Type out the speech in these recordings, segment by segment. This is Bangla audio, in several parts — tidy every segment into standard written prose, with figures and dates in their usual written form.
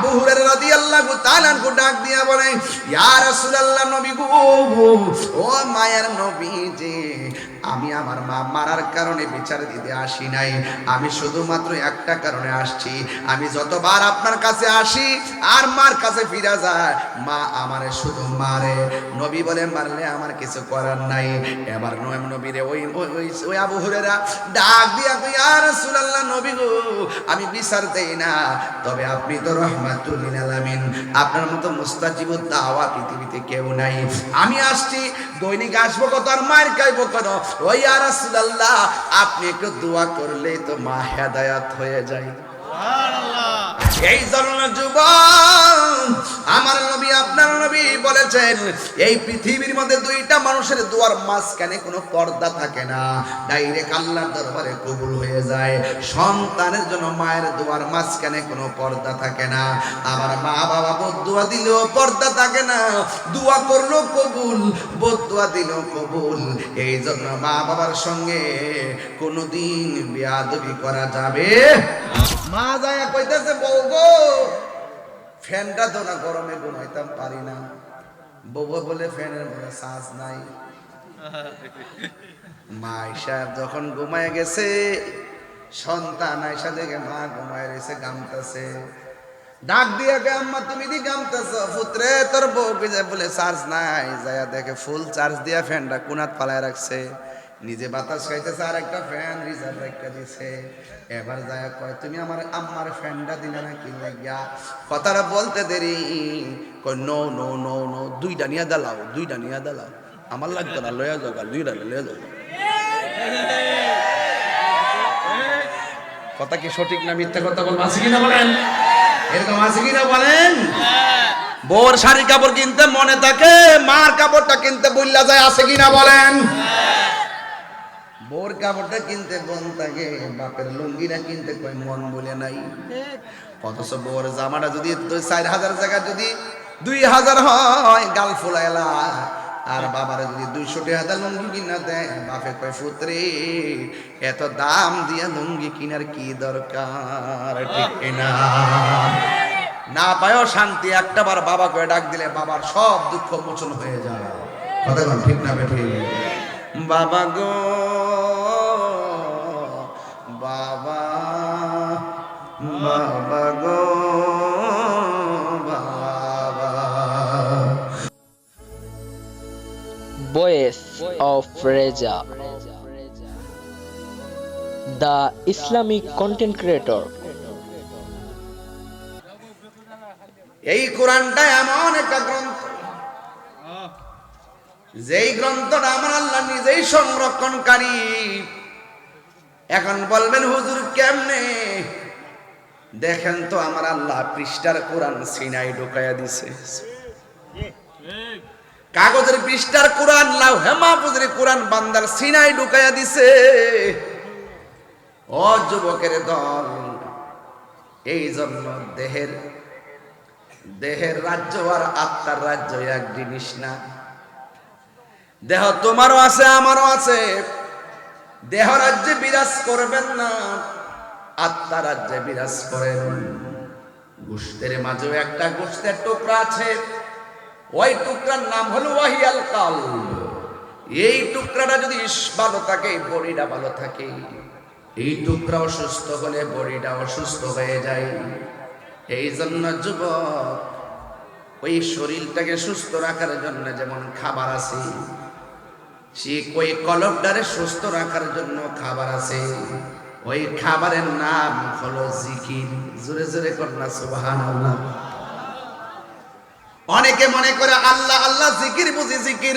আবু হুরায়রা রাদিয়াল্লাহু তাআলা আনহু ডাক দিয়া বলে, ইয়া রাসূলুল্লাহ, নবী গো, ও মায়ের নবীজি, আমি আমার মা মারার কারণে বিচার দিতে আসি নাই, আমি শুধুমাত্র একটা কারণে আসছি। আমি যতবার আপনার কাছে আসি আর মার কাছে ফিরে যায়, মা আমারে শুধু মারে। নবী বলে, মারলে আমার কিছু করার নাই। এবার নবীরে ওই আবু হুরায়রা ডাক দিয়া কই, ইয়া রাসূলুল্লাহ, নবী গো, আমি বিচার দেই না, তবে আপনি তো রাহমাতুল লিল আলামিন, আপনার মতো মুস্তাজিবুদ দাওয়া পৃথিবীতে কেউ নাই। আমি আসছি, দৈনিক আসবো কত আর মায়ের খাইবো কত। ও ইয়া রাসূলুল্লাহ, আপনি একটু দোয়া করলেই তো মা হেদায়েত হয়ে যায়। এই জন্য যুবক, আমার নবী আপনার নবী বলেছেন, এই পৃথিবীর মধ্যে দুইটা মানুষের দুয়ার মাঝখানে কোনো পর্দা থাকে না, ডাইরেক্ট আল্লাহর দরবারে কবুল হয়ে যায়। সন্তানের জন্য মায়ের দুয়ার মাঝখানে কোনো পর্দা থাকে না। আমার মা বাবা বদদুয়া দিলেও পর্দা থাকে না, দোয়া করলো কবুল, বদদুয়া দিলেও কবুল। এই জন্য মা বাবার সঙ্গে কোনোদিন বেয়াদবি করা যাবে। মা যায় কইতেছে, বউ গো, ফ্যানটা তো না, গরমে ঘুমাইতাম পারি না। বউ বলে, ফ্যানের মধ্যে সাজ নাই। মা আয়েশা যখন ঘুমায় গেছে, সন্তান আয়েশা দেখে মা ঘুমায় রয়েছে, গামতাছে। ডাক দিয়ে গে, আম্মা তুমি দি গামতাছ, পুত্রে তোর বউ যে বলে চার্জ নাই। যায় দেখে ফুল চার্জ দিয়া ফ্যানটা কোনাত পালায় রাখছে, নিজে বাতাস খাইতেছে, আর একটা ফ্যান রিজার্ভ একটা দিছে। এবার যায় কয়, তুমি আমার আম্মার ফ্যানটা দিলে না কি লাগিয়া? কথাটা বলতে দেরি, কয় নো নো নো নো, দুইটা নিয়ে দালাও, দুইটা নিয়ে দালাও, আমার লাগতো না, লয়া যাও, দুইটা লয়া যাও। কথা কি সঠিক না মিথ্যা কথা বলবো? আছে কিনা বলেন? এরকম আছে কিনা বলেন? বউর শাড়ি কাপড় কিনতে মনে থাকে, মার কাপড়টা কিনতে বললা যায়, আছে কিনা বলেন? বউর কাপড়টা কিনতে মন থাকে, বাপের লুঙ্গিটা কিনতে কই মন বলে নাই। অথচ বউর জামাটা যদি 4,000 টাকা যদি 2,000 হয়, গাল ফুলাইলা। আর বাবার যদি 200 টাকা লুঙ্গি কিনা দেয়, বাপে কয়, পুত্রে এত দাম দিয়া লুঙ্গি কিনার কি দরকার? ঠিক কিনা? না পায়ও শান্তি, একটা বার বাবা করে ডাক দিলে বাবার সব দুঃখ মোচন হয়ে যায়। কথা বল, ঠিক না বেঠিক? বাবা গো, বাবা, বাবা গো, বাবা। Voice of Reza, the Islamic content creator. এই কোরআনটা এমন একটা গ্রন্থ, যেই গ্রন্থটা আমার আল্লাহ নিজেই সংরক্ষণকারী। এখন বলবেন হুজুর কেমনে? দেখেন তো, আমার আল্লাহ পৃষ্ঠার কোরআন সিনাই ঢুকাইয়া দিছে। কাগজের পৃষ্ঠার কোরআন, লাউহে মাহফুজের কোরআন বান্দার সিনাই ঢুকাইয়া দিছে। ও যুবকের দল, এই জন্য দেহের রাজ্য আর আত্মার রাজ্য এক জিনিস না। দেহ তোমারও আছে, আমারও আছে। দেহ রাজ্যে বিরাজ করবেন না, আত্মা রাজ্যে বিরাজ করেন। গোশতের মাঝেও একটা গোশতের টুকরা আছে, ওই টুকরার নাম হলো ওয়াহিয়াল কালব। এই টুকরাটা যদি ভালো থাকে, বডিটা ভালো থাকে। এই টুকরা অসুস্থ হলে বডিটা অসুস্থ হয়ে যায়। এই জন্য যুবক, ওই শরীরটাকে সুস্থ রাখার জন্য যেমন খাবার আছে, সে ওই কলবটারে সুস্থ রাখার জন্য খাবার আছে। ওই খাবারের নাম হলো জিকির। জোরে জোরে কন্যা সুবহানাল্লাহ। অনেকে মনে করে আল্লাহ আল্লাহ জিকির বুঝি জিকির,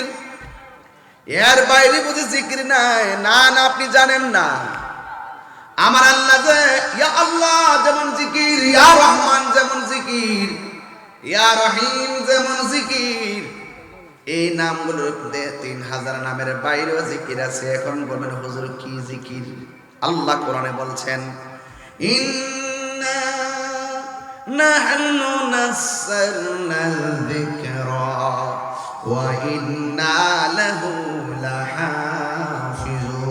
এর বাইরে বুঝি জিকির নাই। না না, আপনি জানেন না, আমার আল্লাহ যে ইয়া আল্লাহ যেমন জিকির, ইয়া রহমান যেমন জিকির, ইয়া রহিম যেমন জিকির, এই নামগুলোর 3,000 নামের বাইরেও জিকির আছে। এখন বলবেন হুজুর কি জিকির? আল্লাহ কোরআনে বলছেন, ইন্না নাহনু নাযালনাল যিকরা ওয়া ইন্না লাহু লাহাফিজুন।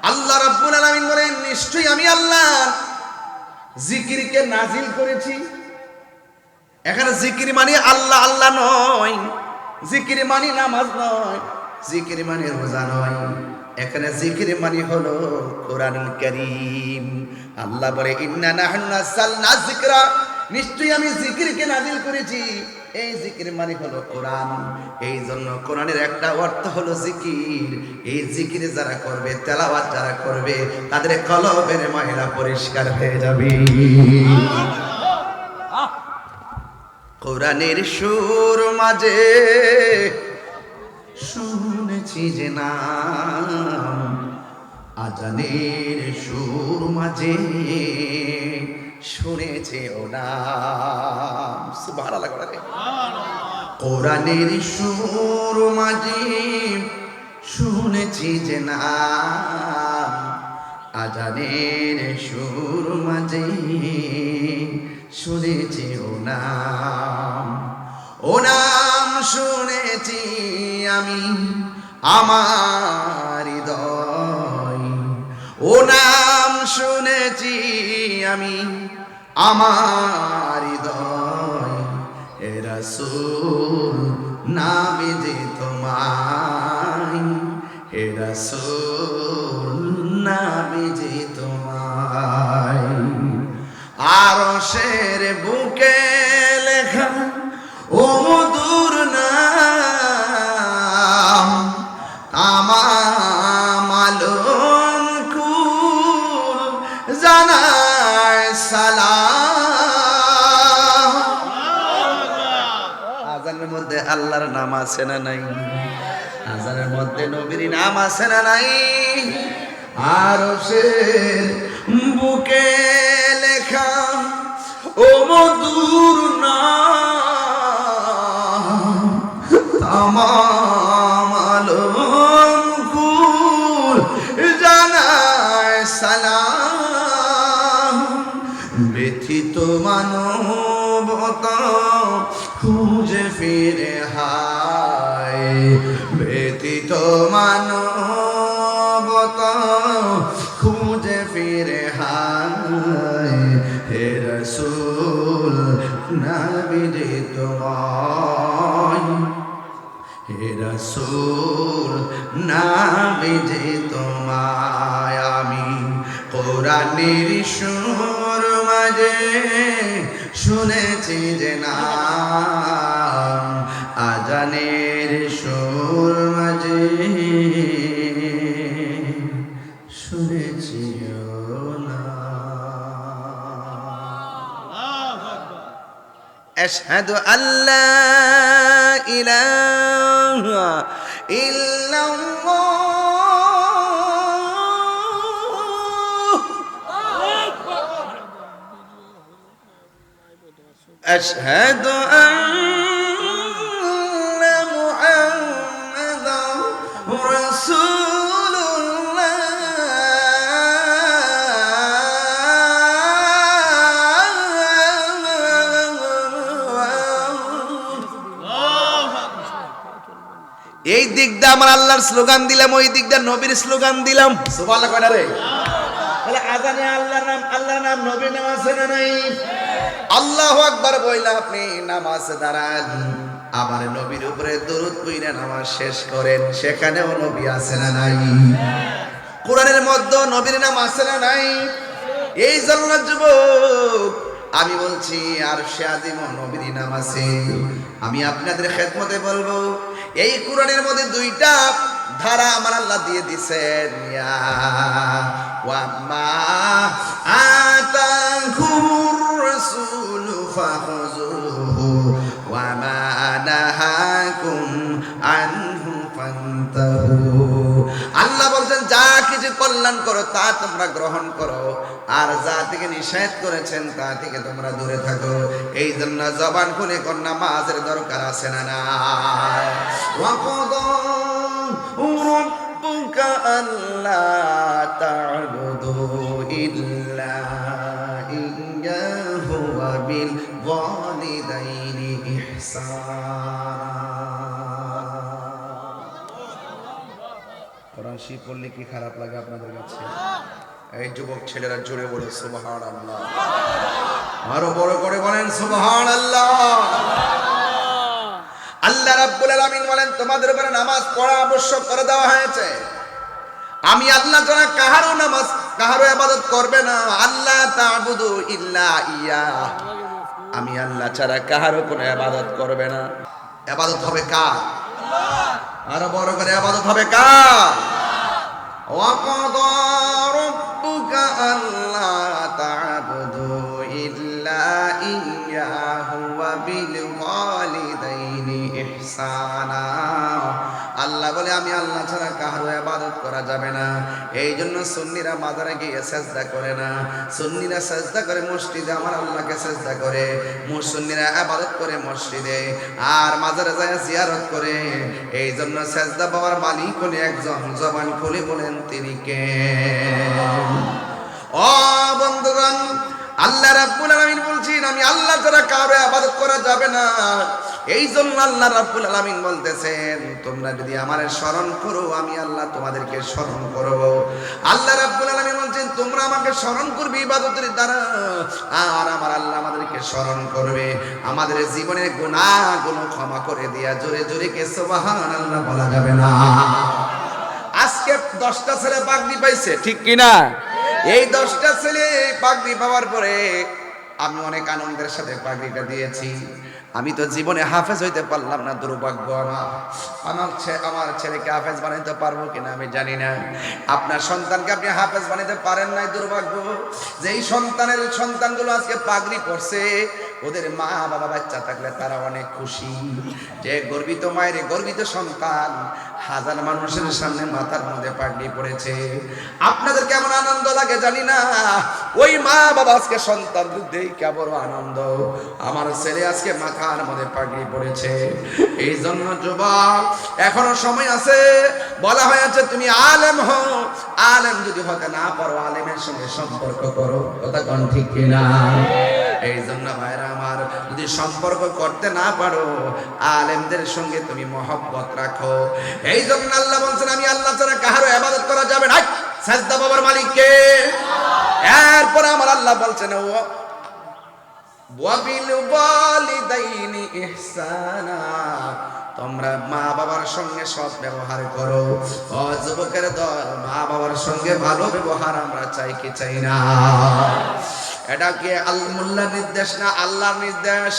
আল্লাহ রাব্বুল আলামিন বলেন, নিশ্চয়ই আমি আল্লাহ জিকিরকে নাজিল করেছি। এখানে জিকির মানে আল্লাহ আল্লাহ নয়, জিকির মানে নামাজ নয়, জিকির মানে রোজা নয়, এখানে জিকির মানে হলো কোরআনুল কারীম। আল্লাহ বলে ইন্না নাহনু নাযালনা যিকরা, নিশ্চয়ই আমি জিকিরকে নাজিল করেছি। এই জিকির মানে হলো কোরআন। এই জন্য কোরআনের একটা অর্থ হলো জিকির। এই জিকির যারা করবে, তেলাওয়াত যারা করবে, তাদের কলবের ময়লা পরিষ্কার হয়ে যাবে। কোরআনের সুর মাঝে শুনেছি যে নাম, আজানের সুর মাঝে শুনেছি ও নাম। সুবহানাল্লাহ। কোরআনের সুর মাঝে শুনেছি যে নাম, আজানের সুর মাঝে শুনেছি ও নাম। ও নাম শুনেছি আমি আমার হৃদয়, ও নাম শুনেছি আমি আমার হৃদয়। হে রাসূল নামে যে তোমায়, হে রাসূল নামে যে তোমায়। আরশের বুকে লেখা ও মধুর নাম, তামাম আলম কুল জানায় সালাম। আজানের মধ্যে আল্লাহর নাম আছে না নাই? আজানের মধ্যে নবীর নাম আছে না নাই? আরশের বুকে লেখা ও মধুর নাম, তামাম আলম কুল জানায় সালাম। ব্যথিত মানবতা খুঁজে ফিরে হায়, ব্যথিত মানবতা খুঁজে ফিরে হায়। হে রাসূল নবী যে তোমায়, হে রাসূল নবী যে তোমায়। আমি কোরআনের সুর মাঝে শুনেছি যে নাম, আজানের সুর মাঝে শুনেছি ও নাম। আশহাদু আল্লা ইলাহা ইল্লাল্লাহ, আশহাদু আন্না মুহাম্মাদার রাসূলুল্লাহ। এই দিকটা আমার আল্লাহর স্লোগান দিলাম, ওই দিকটা নবীর স্লোগান দিলাম। সুবহানাল্লাহ কয়টা রে? তাহলে আজানে আল্লাহর নাম নবীর নাম আছে না নাই? আল্লাহু আকবার বইলা আপনি নামাজে দাঁড়ান, আবার নবীর উপরে দরুদ পড়ে নামাজ শেষ করেন, সেখানেও নবী আছে না নাই? কোরআনের মধ্যে নবীর নাম আছে না নাই? এই জন্য যুবক আমি বলছি আরশে আজিম নবীর নাম আছে। আমি আপনাদের খেদমতে বলবো, এই কোরআনের মধ্যে দুইটা ধারা আমার আল্লাহ দিয়ে দিছেন। ইয়া ওয়া মা আতাকুমুর রাসূল ফাখুযুহু ওয়া মা নাহাকুম আনহু ফান্তাহু। আল্লাহ বলছেন যা কিছু কল্যাণ করো তা তোমরা গ্রহণ করো, আর যা থেকে নিষেধ করেছেন তা থেকে তোমরা দূরে থাকো। এই জন্য জবান খুলে কোন নামাজের দরকার আছে না নাই? ওয়াকাদা রাব্বুকা আল্লা তা'বুদু ইল্লা ইয়্যাহু ওয়া বিল ওয়ালিদাইনি ইহসানা। কোরআন শরীফ পড়লে কি খারাপ লাগে আপনাদের কাছে? এই যুবক ছেলেরা জোরে বলে সুবহানাল্লাহ, আরো বড় করে বলেন সুবহানাল্লাহ। আল্লাহ রাব্বুল আলামিন বলেন তোমাদের উপরে নামাজ পড়া আবশ্যক করে দেওয়া হয়েছে। আমি আল্লাহ ছাড়া কাহারও ইবাদত করবে না। আল্লাহ তা'বুদু ইল্লা ইয়া, আমি আল্লাহ ছাড়া কাহারও কোনো ইবাদত করবে না। ইবাদত হবে কার? আরো বড় করে ইবাদত হবে কার? ওয়া কাদা রাব্বুকা আল্লা তা'বুদু ইল্লা ইয়্যাহু ওয়া বিল ওয়ালিদাইনি ইহসানা। আল্লাহ বলে আমি আল্লাহ ছাড়া কারো ইবাদত করা যাবে না। এই জন্য সুন্নিরা মাজারে গিয়ে সেজদা করে না, সুন্নিরা সেজদা করে মসজিদে আমার আল্লাহকে সেজদা করে, সুন্নিরা ইবাদত করে মসজিদে, আর মাজারে যায় জিয়ারত করে। এই জন্য সেজদা পাওয়ার মালিক হলো একজন, জবান খুলে বলেন তিনি কে? ও বন্ধুগণ, আল্লাহ রাব্বুল আলামিন বলছেন আমি আল্লাহ ছাড়া কারো ইবাদত করা যাবে না। এই জন্য আল্লাহ রাব্বুল আলামিন বলতেছেন তোমরা যদি আমারে স্মরণ করো আমি আল্লাহ তোমাদেরকে স্মরণ করব। আল্লাহ রাব্বুল আলামিন বলছেন তোমরা আমাকে স্মরণ করবে ইবাদতের দ্বারা, আর আমার আল্লাহ আমাদেরকে স্মরণ করবে, আমাদের জীবনের গুনাহগুলো ক্ষমা করে দিয়া জোরে জোরে কে সুবহানাল্লাহ বলা যাবে না। আজকে 10টা ছেলে পাগড়ি পাইছে, ঠিক কি না? এই 10টা ছেলে পাগড়ি পাওয়ার পরে আমি অনেক আনন্দের সাথে পাগড়িটা দিয়েছি। আমি তো জীবনে হাফেজ হইতে পারলাম না, দুর্ভাগ্য আমার ছেলেকে হাফেজ বানাইতে পারবো কিনা আমি জানি না। আপনার সন্তানকে আপনি হাফেজ বানাইতে পারেন নাই, দুর্ভাগ্য। যেই সন্তানগুলো আজকে পাগড়ি পড়ছে ওদের মা বাবা বাচ্চা থাকলে তারা অনেক খুশি যে গর্বিত মায়ের গর্বিত সন্তান হাজার মানুষের সামনে মাথার মধ্যে পাগড়ি পড়েছে। আপনাদের কেমন আনন্দ লাগে জানি না, ওই মা বাবা আজকে সন্তান দেই কেমন আনন্দ, আমার ছেলে আজকে মাথার মধ্যে পাগড়ি পড়েছে। এই জন্য যুবক এখনো সময় আছে, বলা হয়েছে তুমি আলেম হও, আলেম যদি হতে না পারো আলেমের সঙ্গে সম্পর্ক করো, কথা কোন ঠিক কিনা? এই জন্য ভাইরা আমার, যদি সম্পর্ক করতে না পারো আলেমদের সঙ্গে তুমি মহব্বত রাখো। এই জন্য আল্লাহ বলছেন আমি আল্লাহ ছাড়া কারো ইবাদত করা যাবে না। সাজদা বাবার মালিক কে? এরপর আমার আল্লাহ বলছেন ওয়া বিল ওয়ালিদাইনি ইহসানা, তোমরা মা বাবার সঙ্গে সৎ ব্যবহার করো। ও যুবকের দল, মা বাবার সঙ্গে ভালো ব্যবহার আমরা চাই কি চাই না? এটা কি আল্লাহর নির্দেশ না আল্লাহর নির্দেশ?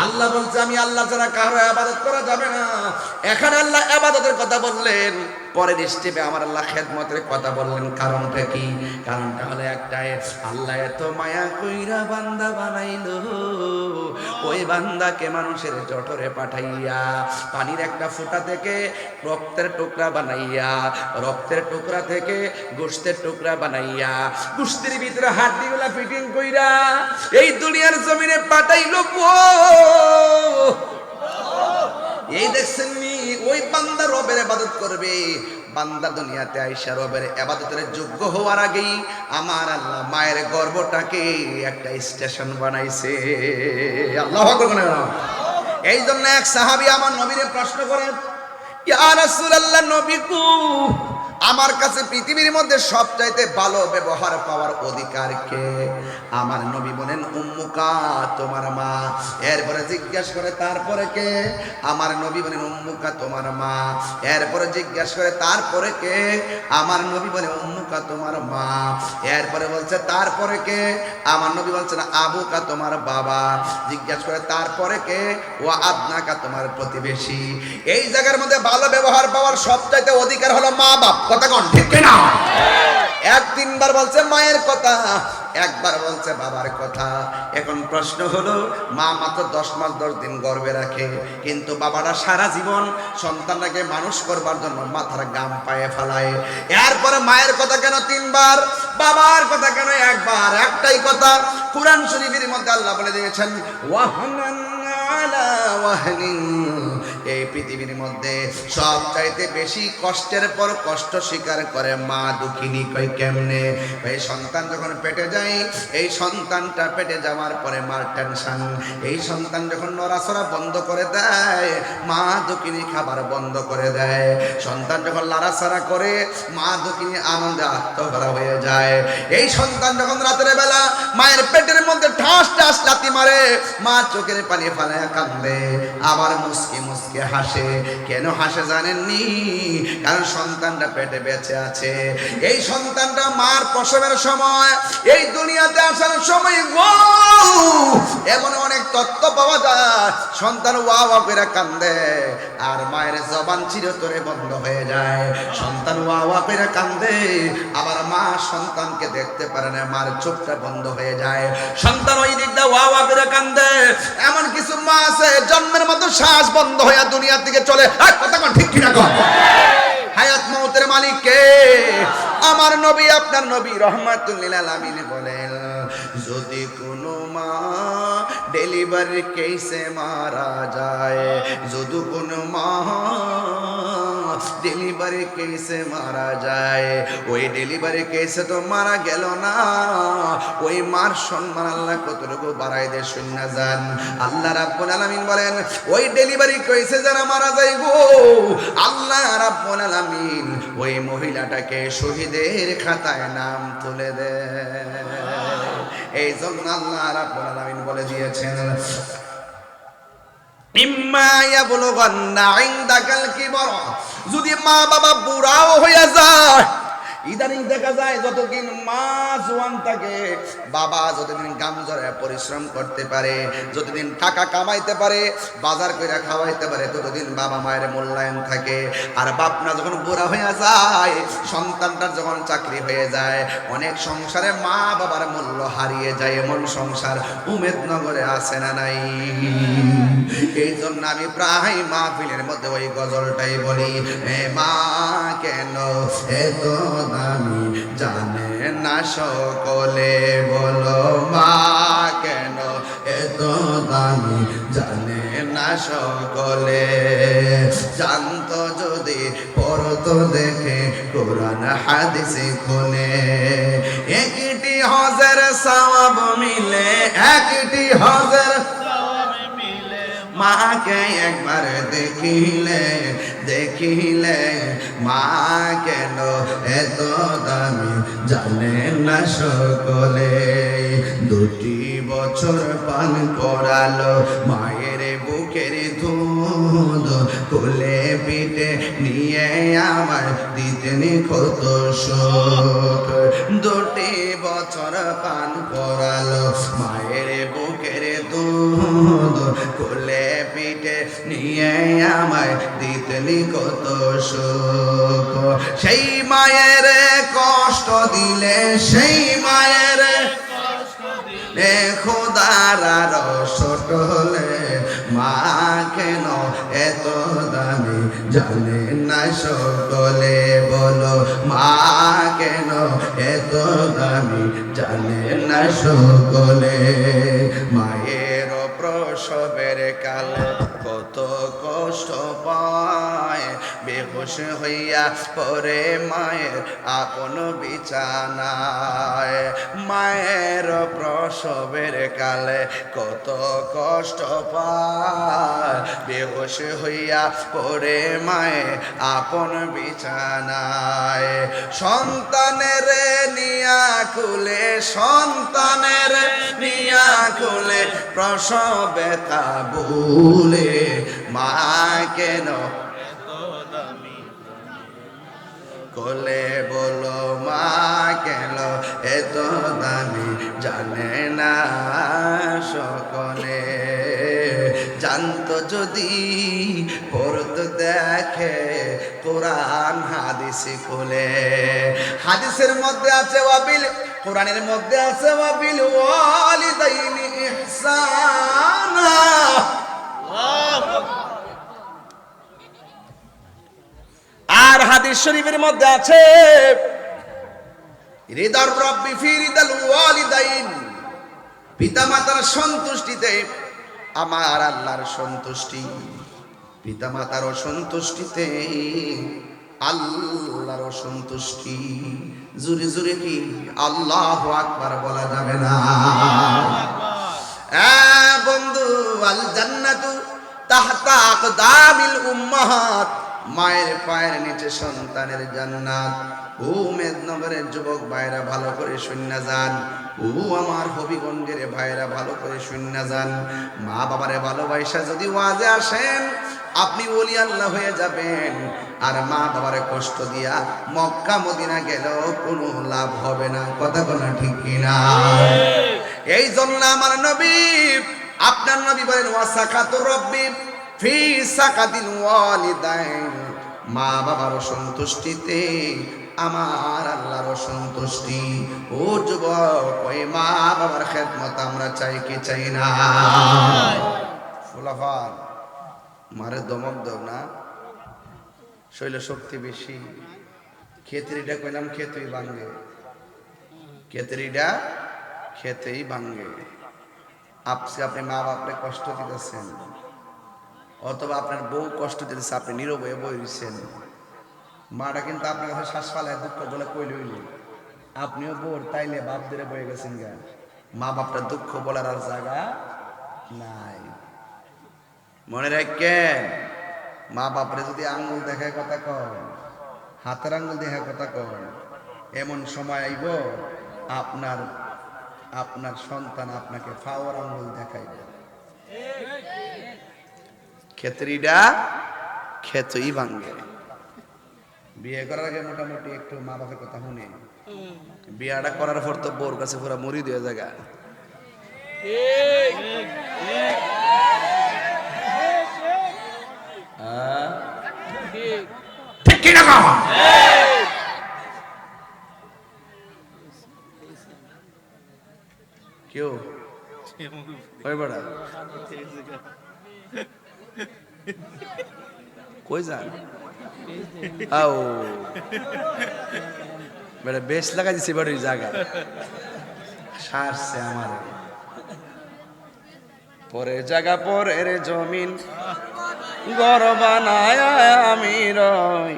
আল্লাহ বলছে আমি আল্লাহ ছাড়া কারো ইবাদত করা যাবে না। এখানে আল্লাহ ইবাদতের কথা বললেন, পরের স্টেপে আমার আল্লাহ খেদমতের কথা বললেন। কারণটা কি? কারণটা হলো একটাই, আল্লাহ এত মায়া কইরা বান্দা বানাইলো, ওই বান্দাকে মানুষের জঠরে পাঠাইয়া পানির একটা ফোঁটা থেকে রক্তের টুকরা বানাইয়া, রক্তের টুকরা থেকে গোশতের টুকরা বানাইয়া, গোশতের ভিতরে হাড্ডিগুলা ফিটিং কইরা এই দুনিয়ার জমিনে পাঠাইলো। এই দেখছেন নি, ওই বান্দা রবের ইবাদত করবে। বান্দা দুনিয়াতে আইসা রবের ইবাদতের যোগ্য হওয়ার আগেই আমার আল্লাহ মায়ের গর্ভটাকে একটা স্টেশন বানাইছে। আল্লাহু আকবার। এই জন্য এক সাহাবী আমার নবীরে প্রশ্ন করেন, ইয়া রাসূলুল্লাহ, নবী গো, আমার কাছে পৃথিবীর মধ্যে সবচাইতে ভালো ব্যবহার পাওয়ার অধিকার কে? আমার নবী বলেন উম্মুকা, তোমার মা। এরপরে জিজ্ঞাসা করে তারপরে কে? আমার নবী বলেন উম্মুকা, তোমার মা। এরপরে জিজ্ঞাসা করে তারপরে কে? আমার নবী বলে উম্মুকা, তোমার মা। এরপরে বলছে তারপরে কে? আমার নবী বলছেন আবুকা, তোমার বাবা। জিজ্ঞাসা করে তারপরে কে? ও আদনাকা, তোমার প্রতিবেশী। এই জায়গার মধ্যে ভালো ব্যবহার পাওয়ার সবচাইতে অধিকার হলো মা বাপ, কথা কোন ঠিক না? এক তিনবার বলছে মায়ের কথা, একবার বলছে বাবার কথা। এখন প্রশ্ন হলো, মা মাত্র 10 মাস 10 দিন গর্ভে রাখে, কিন্তু বাবারা সারা জীবন সন্তানটাকে মানুষ করবার জন্য মাথার গাম পায়ে ফেলায়। এরপরে মায়ের কথা কেন 3 বার, বাবার কথা কেন 1 বার? একটাই কথা, কুরআন শরীফের মধ্যে আল্লাহ বলে দিয়েছেন ওয়াহানান্না আলা ওয়াহনিন, এই পৃথিবীর মধ্যে সবচাইতে বেশি কষ্টের পর কষ্ট স্বীকার করে মা দুঃখিনী। কই কেমনে? এই সন্তান যখন পেটে যায়, এই সন্তানটা পেটে যাওয়ার পরে মার টেনশন, এই সন্তান যখন নড়াচড়া বন্ধ করে দেয় মা দুঃখিনী খাবার বন্ধ করে দেয়, সন্তান যখন লাড়াচাড়া করে মা দুঃখিনী আনন্দে আত্মভরা হয়ে যায়। এই সন্তান যখন রাতের বেলা মায়ের পেটের মধ্যে ঠাস ঠাস লাথি মারে মা চোখের পানি ফালায় কান্দে, আবার মুসকি মুসকি হাসে। কেন হাসে জানেননি? কারণ সন্তানটা পেটে বেঁচে আছে। এই সন্তানটা মার প্রসবের সময়, এই দুনিয়াতে আসার সময় গো এমন অনেক তথ্য পাওয়া যায়, সন্তান ওয়া ওয়া করে কান্দে আর মায়ের জবান চিরতরে বন্ধ হয়ে যায়। সন্তান ওয়া ওয়া করে কান্দে, আবার মা সন্তানকে দেখতে পারে না, মার চোখটা বন্ধ হয়ে যায়। সন্তান ওই দিক দিয়ে ওয়া ওয়া করে কান্দে। এমন কিছু মা আছে জন্মের মতো শ্বাস বন্ধ হয়ে দুনিয়ার দিকে চলে। কথা কোন ঠিক কিনা কর? হায়াত মউতের মালিক কে? আমার নবী, আপনার নবী রহমাতুল লিল আলামিন বলেন, যদি কোনো মা ডেলিভারি কেসে মারা যায়, যদি কোনো মা ডেলিভারি কেসে মারা যায়, ওই ডেলিভারি কেসে তো মারা গেল না, ওই মার সম্মান আল্লাহ কতটুকু বাড়াই দে শূন্য যান। আল্লাহ রাব্বুল আলামিন বলেন, ওই ডেলিভারি কেসে যারা মারা যায় গো, আল্লাহ রাব্বুল আলামিন ওই মহিলাটাকে শহীদের খাতায় নাম তুলে দেয়। এই জন্য আল্লাহ রাব্বুল আলামিন বলে দিয়েছেন, ইম্মা ইয়াবলুগান্না ইনদাকাল কিবর, যদি মা বাবা বুড়াও হয়ে যায়। ইদানিং দেখা যায় যতদিন মা জোয়ান থাকে, বাবা যতদিন গামজরে পরিশ্রম করতে পারে, যতদিন টাকা কামাইতে পারে, বাজার করে খাওয়াইতে পারে, ততদিন বাবা মায়ের মূল্যায়ন থাকে। আর বাপনা যখন বুড়া হয়ে যায়, সন্তানটার যখন চাকরি হয়ে যায়, অনেক সংসারে মা বাবার মূল্য হারিয়ে যায়। এমন সংসার উমেদনগরে আছে না নাই? এই জন্য আমি প্রায় মাহফিলের মধ্যে ওই গজলটাই বলি, হে মা কেন এত দামি জানে না সকলে, বলো মা কেন এত দামি জানে না সকলে। জানতো যদি পড়তো দেখে কোরআন হাদিস খুলে, একটি হজের সওয়াব মিলে, একটি হজের মাকে একবার দেখিলে, দেখিলে মা কেন এত দামি জানে না সকলে। 2 বছর পান করালো মায়ের বুকের দুধ, কোলে পিঠে নিয়ে আমার দিতেন কত সুখ। 2 বছর পান করালো মায়ের বুকের দুধ, কোলে পিঠে নিয়ে আমায় দিতেনি কত সুখ। সেই মায়ের কষ্ট দিলে, সেই মায়ের খোদার রসট হলে, মা কেন এত দামি জানে না সকলে, বলো মা কেন এত দামি জানে না সকলে। মায়ের প্রসবের কালে কত কষ্ট পায়, বেহুশ হইয়া পরে মায়ের আপন বিছানায়। মায়ের প্রসবের কালে কত কষ্ট পায়, বেহুশ হইয়া পরে মায়ের আপন বিছানায়। সন্তানের নিয়া খুলে, সন্তানের নিয়া খুলে প্রসবে তা ভুলে, মা কেন কোলে, বলো মা কেন এত দামি জানে না সকলে। জানতো যদি পড়তো দেখে কোরআন হাদিস খুলে। হাদিসের মধ্যে আছে ওয়াবিল, কোরআনের মধ্যে আছে ওয়াবিল ওয়ালিদাইনি ইহসানা। আর হাদিস শরীফের মধ্যে আছে রিদার রব্বি ফি রিদাল ওয়ালিদাইন, পিতামাতার সন্তুষ্টিতে আমার আল্লাহর সন্তুষ্টি, পিতামাতার অসন্তুষ্টিতে আল্লাহর অসন্তুষ্টি। জুরে জুরে কি আল্লাহু আকবার বলা যাবে না? বন্ধু, আল জান্নাতু তাহতা আকদামিল উম্মাহাত, মায়ের পায়ের নিচে সন্তানের জান্নাত। ও মেদনগরের যুবক ভাইরা ভালো করে শুননা যান, ও আমার হবিগঞ্জের ভাইরা ভালো করে শুননা যান। মা বাবারে ভালোবাসা যদি ওয়াজে আসেন আপনি ওলি আল্লাহ হয়ে যাবেন, আর মা বাবারে কষ্ট দিয়া মক্কা মদিনা গেলেও কোনো লাভ হবে না। কথা বলা ঠিক কিনা? এই জন্য আমার নবী, আপনার নবী বলেন ওয়াসাকাতুর রব্বি ফি সাকাতিল ওয়ালিদাইন, মা বাবার সন্তুষ্টিতে আমার আল্লাহর সন্তুষ্টি। ও যুবক, ওই মা বাবার খেদমত আমরা চাই কি চাই না? ফুলাফার মারে দমক দাও না, শৈল শক্তি বেশি। খেতরিটা কইলাম খেতেই ভাঙ্গে, খেতরিটা খেতেই ভাঙ্গে। আপনি মা বাপরে কষ্ট দিতেছেন, অথবা আপনার বউ কষ্ট দিতেছে, আপনি নীরব হয়ে বইছেন। মাটা কিন্তু আপনার কাছে শ্বাস ফালায় দুঃখ বলে কইল, আপনিও বোর তাইলে বাপ ধরে বয়ে গেছেন গা। মা বাপটা দুঃখ বলার আর জায়গা নাই। মনে রাখেন, মা বাপরে যদি আঙ্গুল দেখায় কথা কন, হাতের আঙ্গুল দেখা কথা কন, এমন সময় আইব আপনার আপনার সন্তান আপনাকে ফাওয়ার আঙ্গুল দেখাইবে। ক্ষেত্রীটা ক্ষেতই ভাঙ্গে। বিয়ে করার আগে মোটামুটি একটু মা বাপের কথা শুনে, বিয়াটা করার পর তো বোর কাছে পুরো মরি দিয়ে জায়গা। ঠিক কিনা? কেউ ওই বড়া কই যান? আও বেটা বেশ লাগা দিছে বাড়ি জায়গা সারছে আমার। পরের জায়গা পরের জমিন ঘর বানায় আমি রই,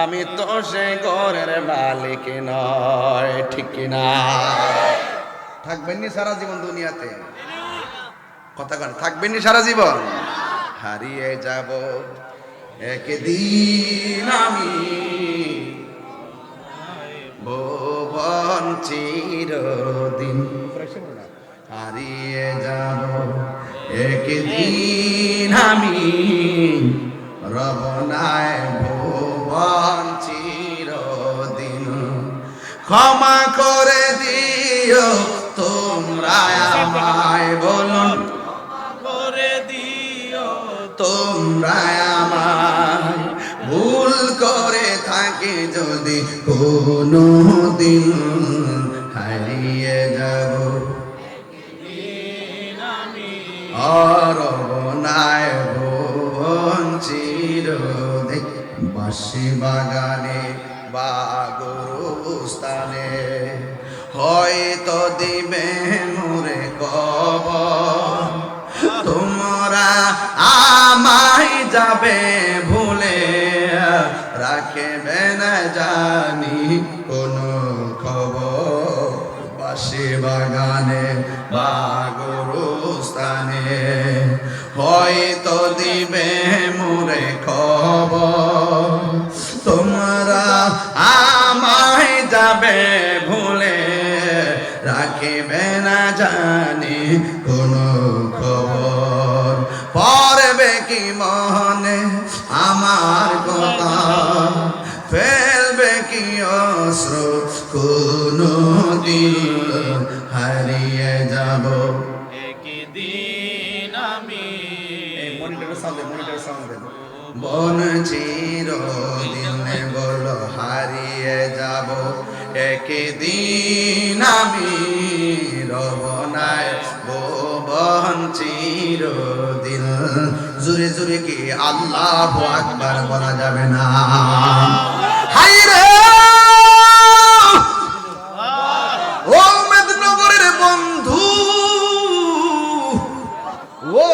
আমি তো সে ঘরের মালিক নয়। ঠিক কিনা? থাকবেন নি সারা জীবন দুনিয়াতে? কথা কন, থাকবেন নি সারা জীবন? হারিয়ে যাব একদিন আমি, ভুবন চিরদিন। হারিয়ে যাব একদিন আমি, রবনায় ভুবন চিরদিন। ক্ষমা করে দিও তোমরা আমায়, বলুন করে দিও তোমরা আমায়, ভুল করে থাকি যদি কোনো দিন, হারিয়ে যাব অরবনায় ভুবন চিরদিন। বাঁশি বাগানে বা গরুস্থানে হয়তো দিবে মোরে কবর, তোমরা আমায় যাবে ভুলে, রাখবে না জানি কোনো খবর। বাঁশি বাগানে বা গরুস্থানে হয়তো দিবে মোরে খবর, তোমরা আমায় যাবে ভুলে, রাখিবে না জানি কোনো খবর। পড়বে কি মনে আমার কথা, ফেলবে কি অশ্রু কোনো দিন, হারিয়ে যাব একদিন আমি। মনিটর সাউন্ড বন চিরদিন বলো হারিয়ে যাব একদিন আমি, রবনায় ভুবন চিরদিন। জুরে জুরে কি আল্লাহু আকবার বলা যাবে না? হায় রে ও মেদিনীনগরের বন্ধু, ও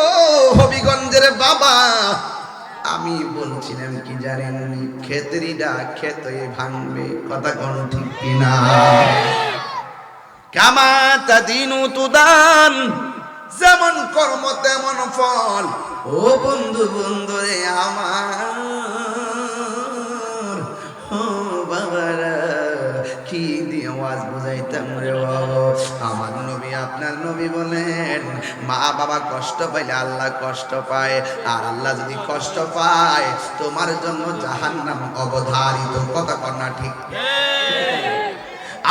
জানেননি খেতেরিটা খেতে ভাঙবে, কথা কোন ঠিক কিনা? কামা তাদিনু তুদান, যেমন কর্ম তেমন ফল। ও বন্ধু বন্ধু রে আমার, ও বাবারা, কি দিয়ে আওয়াজ বুঝাইতাম রে বাবা। আমার নবী আপনার নবী বলেন, মা বাবা কষ্ট পাইলে আল্লাহ কষ্ট পায়, আর আল্লাহ যদি কষ্ট পায় তোমার জন্য জাহান্নাম অবধারিত, কথা কর না ঠিক?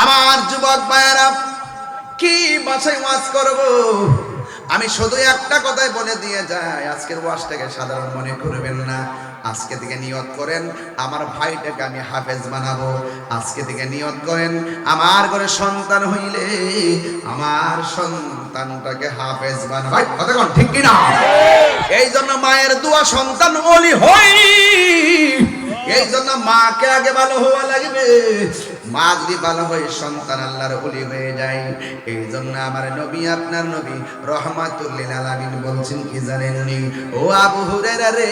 আমার যুবক ভাইয়েরা, কি ভাষায় ওয়াজ করব? আমি শুধু একটা কথাই বলে দিয়ে যাই, আজকের ওয়াজটাকে সাধারণ মনে করবেন না। আজকে থেকে নিয়ত করেন আমার ভাইটাকে আমি হাফেজ বানাবো। আজকে থেকে নিয়ত করেন আমার ঘরে সন্তান হইলে আমার সন্তানটাকে হাফেজ বানাবো। ভাই কথা কোন ঠিক কিনা? এই জন্য মায়ের দোয়া সন্তান ওলি হই, এই জন্য মাকে আগে ভালো হওয়া লাগবে। মা যদি ভালো হয় সন্তান আল্লাহর ওলি হয়ে যায়। এই জন্য আমার নবী আপনার নবী রহমাতুল লিল আলামিন বলছেন কি জানেননি? ও আবু হুরায়রা রে,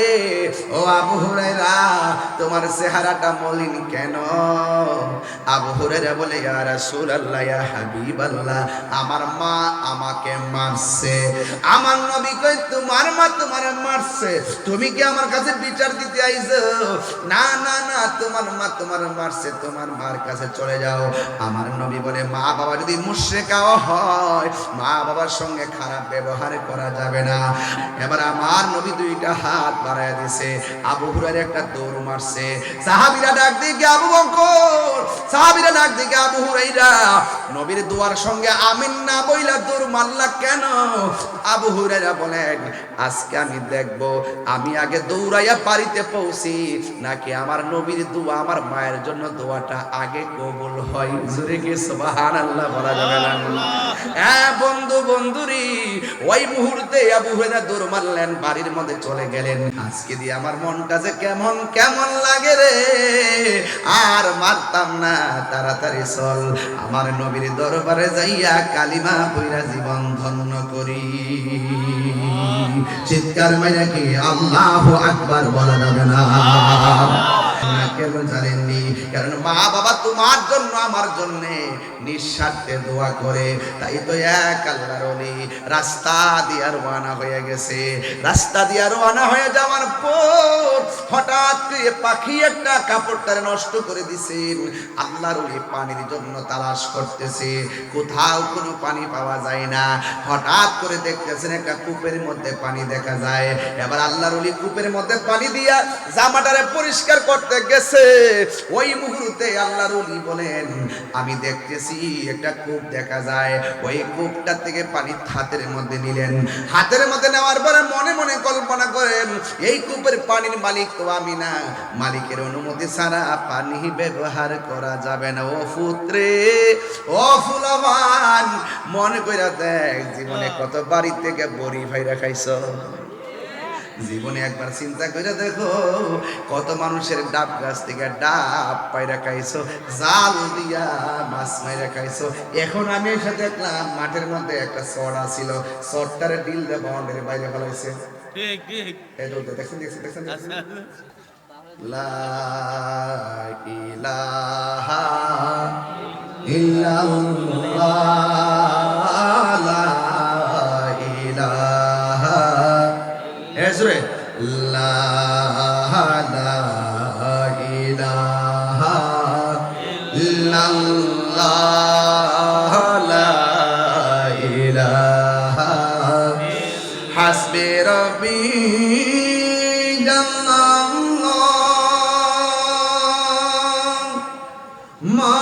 ও আবু হুরায়রা, তোমার চেহারাটা মলিন কেন? আবু হুরায়রা বলে, ইয়া রাসূলুল্লাহ, ইয়া হাবিবাল্লাহ, আমার মা আমাকে মারছে। আমার নবী কই, তোমার মা তোমার মারছে, তুমি কি আমার কাছে বিচার দিতে আইছো? না না না, তোমার মা তোমার মারছে, তোমার মার কাছে চলে যাও। আমার নবী বলে, মা বাবা যদি মুশরিকাও হয়, মা বাবার সঙ্গে খারাপ ব্যবহার করা যাবে না। এবার আমার নবী দুইটা হাত বাড়ায় দিছে, আবু হুরায়রা একটা দৌড় মারছে। সাহাবীরা ডাক দিয়ে আবু বকর, সাহাবীরা ডাক দিয়ে আবু হুরায়রা, নবীর দুয়ার সঙ্গে আমিন না বইলা দৌড় মারলা কেন? আবু হুরায়রা বলেন, আজকে আমি দেখব আমি আগে দৌড়াইয়া বাড়িতে পৌঁছি নাকি আমার নবীর দোয়া আমার মায়ের জন্য দোয়াটা আগে কবুল হয়। জোরে কি সুবহানাল্লাহ বলা যাবে না? হ্যাঁ বন্ধু বন্ধুরি, ওই মুহূর্তে আবু হুরায়রা দৌড় মারলেন, বাড়ির মধ্যে চলে গেলেন। আজকে দিয়ে আমার মনটা যে কেমন কেমন লাগে রে, আর মারতাম না, তাড়াতাড়ি চল আমার নবীর দরবারে যাইয়া কালিমা কইরা জীবন ধন্য করি। চিৎকার মাইরা কি আল্লাহু আকবার বলা যাবে না? কেন জানেননি? কারণ মা বাবা তোমার জন্য আমার জন্য নিঃস্বার্থে দোয়া করে। তাই তো এক আল্লাহর ওলি রাস্তা দিয়ে রওনা হয়ে গেছে। রাস্তা দিয়ে রওনা হয়ে যাওয়ার পর হঠাৎ করে পাখি একটা কাপড়টারে নষ্ট করে দিছেন। আল্লাহর ওলি পানির জন্য তালাশ করতেছে, কোথাও কোনো পানি পাওয়া যায় না। হঠাৎ করে দেখতেছেন একটা কূপের মধ্যে পানি দেখা যায়। এবার আল্লাহর ওলি কূপের মধ্যে পানি দিয়া জামাটারে পরিষ্কার করতে গেছে। ওই মুহূর্তে আল্লাহর ওলি বলেন, আমি দেখতেছি একটা কূপ দেখা যায়। ওই কূপটা থেকে পানি হাতের মধ্যে নিলেন। হাতের মধ্যে নেওয়ার পরে মনে মনে কল্পনা করেন, এই কূপের পানির মালিক তো আমি না, মালিকের অনুমতি ছাড়া পানি ব্যবহার করা যাবে না। ও পুত্রে, ও ফুলবান, মনে কইরা দেখ জীবনে কত বাড়ি থেকে বড়ি ভাইরা খাইছো। জীবনে একবার চিন্তা করে দেখো, কত মানুষের ডাব গাছ থেকে ডাব পায়রা খাইছো, জাল দিয়া মাছ মাইরা খাইছো। এখন আমি এসে দেখলাম মাঠের মধ্যে একটা চড়া ছিল, চড়টারে ডিল দিয়ে বাউন্ডারির বাইরে ফেলাইছে। দেখছেন? লা ইলাহা ইল্লাল্লাহ, লা ইলাহা লা ইলাহা ইল্লাল্লাহ, লা ইলাহা হাসবি রব্বি জাল্লাল্লাহ মা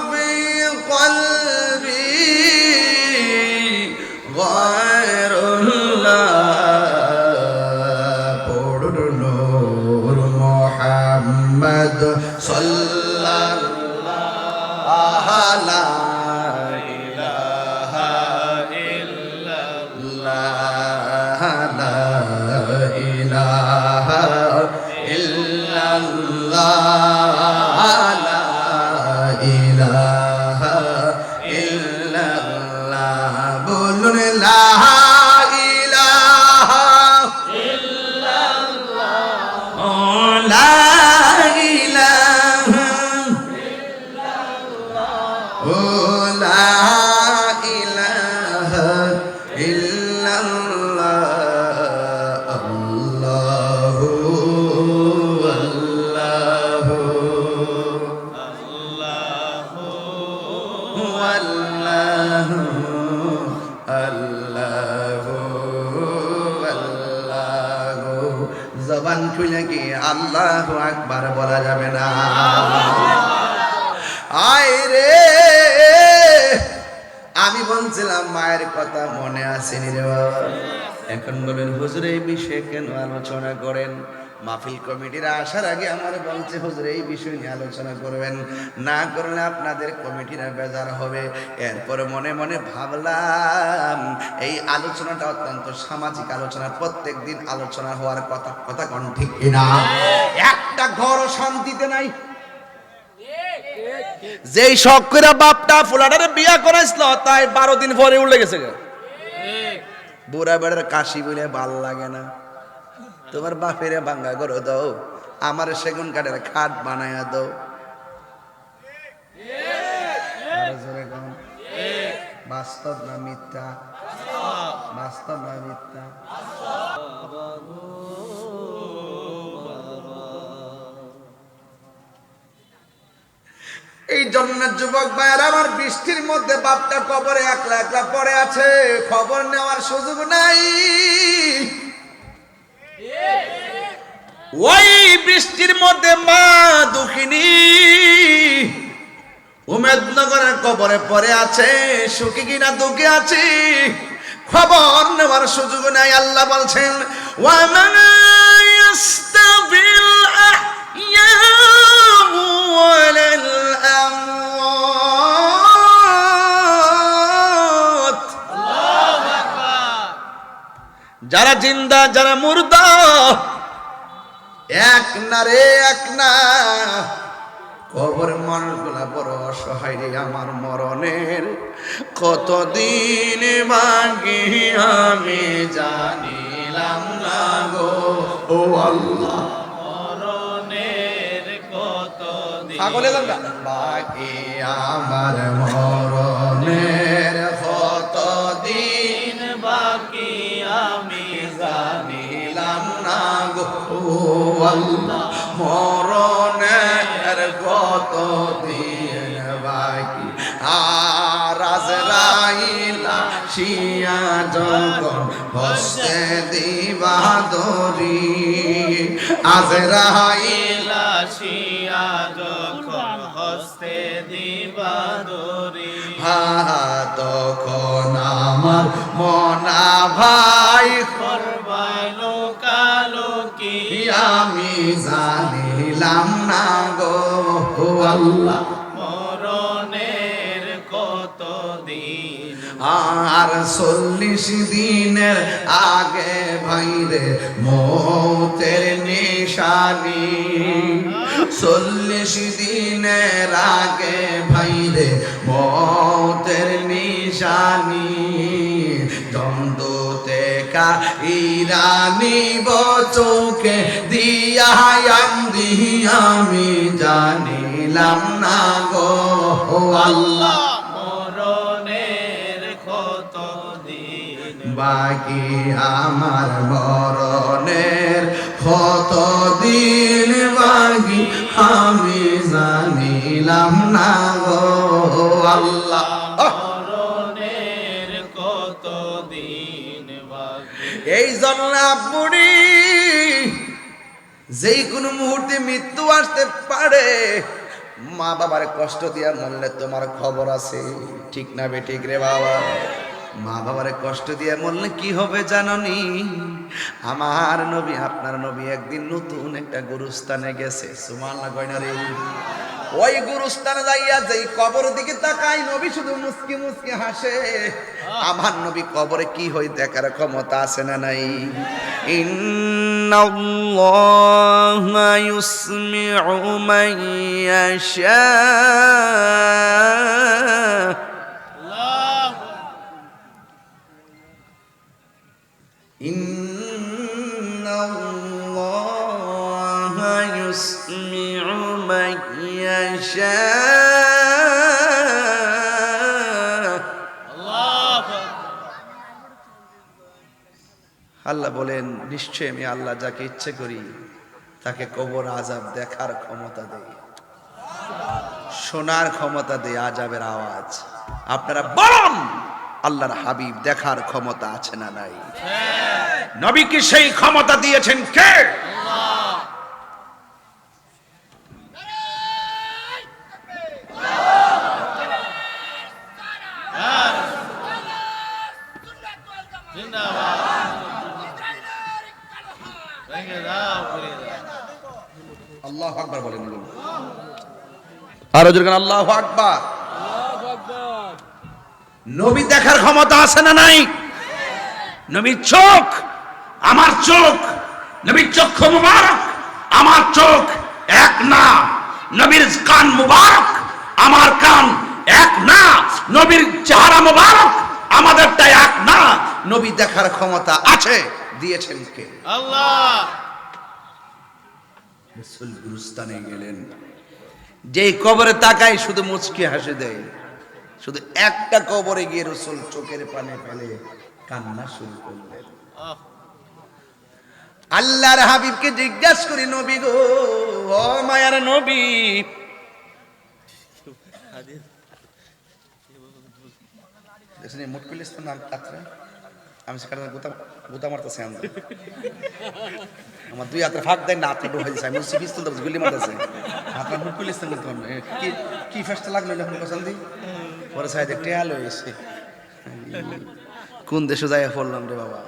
ফি কলবি গায়রুল্লাহ মুহাম্মদ সাল্লাল্লাহু লা ইলাহা ইল্লাল্লাহ, লা আল্লাহু আল্লাহু জবান খুলে কি আল্লাহু আকবার বলা যাবে না? আয় রে, আমি বলছিলাম মায়ের কথা মনে আসেনি রে বাবা। এখন বলেন হুজুর এই বিষয়ে কেন আলোচনা করেন? মাহফিল কমিটিরা আসার আগে আমার বলছে হুজুর এই বিষয় নিয়ে আলোচনা করবেন, না করলে আপনাদের কমিটিরা বেজার হবে। এরপরে মনে মনে ভাবলাম এই আলোচনাটা অত্যন্ত সামাজিক আলোচনা, প্রত্যেক দিন আলোচনা হওয়ার কথা। কথা কোন ঠিক কিনা? একটা ঘরও শান্তিতে নাই। যেই শখ করে বাপটা ফুলাটারে বিয়া করাইছিল তাই 12 দিন পরে উল্লে গেছে। বুড়া বেড়ার কাশি বলে ভাল লাগে না। তোমার বাপেরে ভাঙ্গা করে দাও, আমার সেগুন কাঠের খাট বানায়া দাও। বাস্তব না মিথ্যা? বাস্তব না মিথ্যা? এই জন্য যুবক ভাইয়ের আমার বৃষ্টির মধ্যে বাপটা কবরে একলা একলা পড়ে আছে, খবর নেওয়ার সুযোগ নাই। ওই বৃষ্টির মধ্যে মা দুঃখিনী উমেদনগরের কবরে পড়ে আছে, সুখী কিনা দুঃখে আছে, খবর নেওয়ার সুযোগ নাই। আল্লাহ বলছেন ওয়ামা ইয়াস্তাবিল আহইয়াউ ওয়ালাল আমওয়াত। আল্লাহু আকবার। যারা জিন্দা যারা মুর্দা এক না রে, এক না। কবর মানুষগুলা বড় অসহায় রে। আমার মরণের কতদিন বাকি আমি জানিলাম না গো ও আল্লাহ। মরণের কতদিন বাকি আমার মরণের কতদিন বাকি আমি জানিলাম না গো আল্লাহ। মরণের কতদিন বাকি আর আজরাইল আসিয়া যখন হস্তে দিবা দরি, আজরাইল আসিয়া যখন হস্তে দিবা দরি, তখন আমার মনা ভাই করবাই লোকালোকি আমি জানিলাম না গো আল্লাহ। মরণের কতদিন আর 40 দিনের আগে ভাইরে মৌতের নিশানি, 40 দিনের আগে ভাইরে মৌতের নিশানি। দ্বন্দ্বতে ইরানি বচৌকে দিয়া আমি জানিলাম না গো আল্লাহ। মরণের কতদিন বাকি আমার মরণের কতদিন বাকি আমি জানিলাম না গো আল্লাহ। এই জন্য আপনি যেই কোনো মুহূর্তে মৃত্যু আসতে পারে, মা বাবার কষ্ট দিয়া মরলে তোমার খবর আছে, ঠিক না বে ঠিক রে বাবা? মা বাবার কষ্ট দিয়ে মরলে কি হবে জাননি? আমার নবী আপনার নবী একদিন নতুন একটা গুরুস্থানে গেছে, সুবহানাল্লাহ কয় না রে? ওই গুরুস্থানে যাইয়া যেই কবর দিকে তাকাই নবী শুধু মুস্কি মুস্কি হাসে। আমার নবী কবরে কি হই দেখার ক্ষমতা আছে না নাই? ইন্নাল্লাহা ইউসমিউ মান ইয়াশা। ইন্নাল্লাহা ইউসমিউ মান ইয়াশা। আল্লাহ বলেন নিশ্চয় আমি আল্লাহ যাকে ইচ্ছে করি তাকে কবর আযাব দেখার ক্ষমতা দেই, শোনার ক্ষমতা দেই আযাবের আওয়াজ। আপনারা বলুন আল্লাহর হাবিব দেখার ক্ষমতা আছে না নাই? নবীকে সেই ক্ষমতা দিয়েছেন কে? আল্লাহু আকবার বলেন। আরো জোরে আল্লাহু আকবার। নবী দেখার ক্ষমতা আছে না নাই? নবীর চোখ আমার চোখ, নবীর চক্ষু মুবারক আমার চোখ এক না, নবীর কান মুবারক আমার কান এক না, নবীর চেহারা মুবারক আমাদেরটা এক না। নবী দেখার ক্ষমতা আছে, দিয়েছেন কে? আল্লাহ। রাসূল গুরুস্থানে গেলেন, যেই কবরে তাকায় শুধু মুচকি হাসি দেয়, শুধু একটা কবরে গিয়ে রাসূল চোখের পানি ফেলে কান্না শুরু করলেন। আল্লাহর হাবিবকে জিজ্ঞাসা করি, নবী গো, ও মায়ার নবী, দেখছেন মুট পুলিশ তো নাম কাতরা, আমি সেখানে গোতা মারতেছি, আমার দুই হাতের ফাঁক দেয় না, হাতে ঢোকাই দিচ্ছে, আমি সিপিস তুলতে গুলি মারতেছে, আপনার মুট পুলিশ তো কি কি ফেসটা লাগলো এখন পছন্দ পরে সাইডে টেয়াল হয়েছে, কোন দেশে যাই পড়লাম রে বাবা।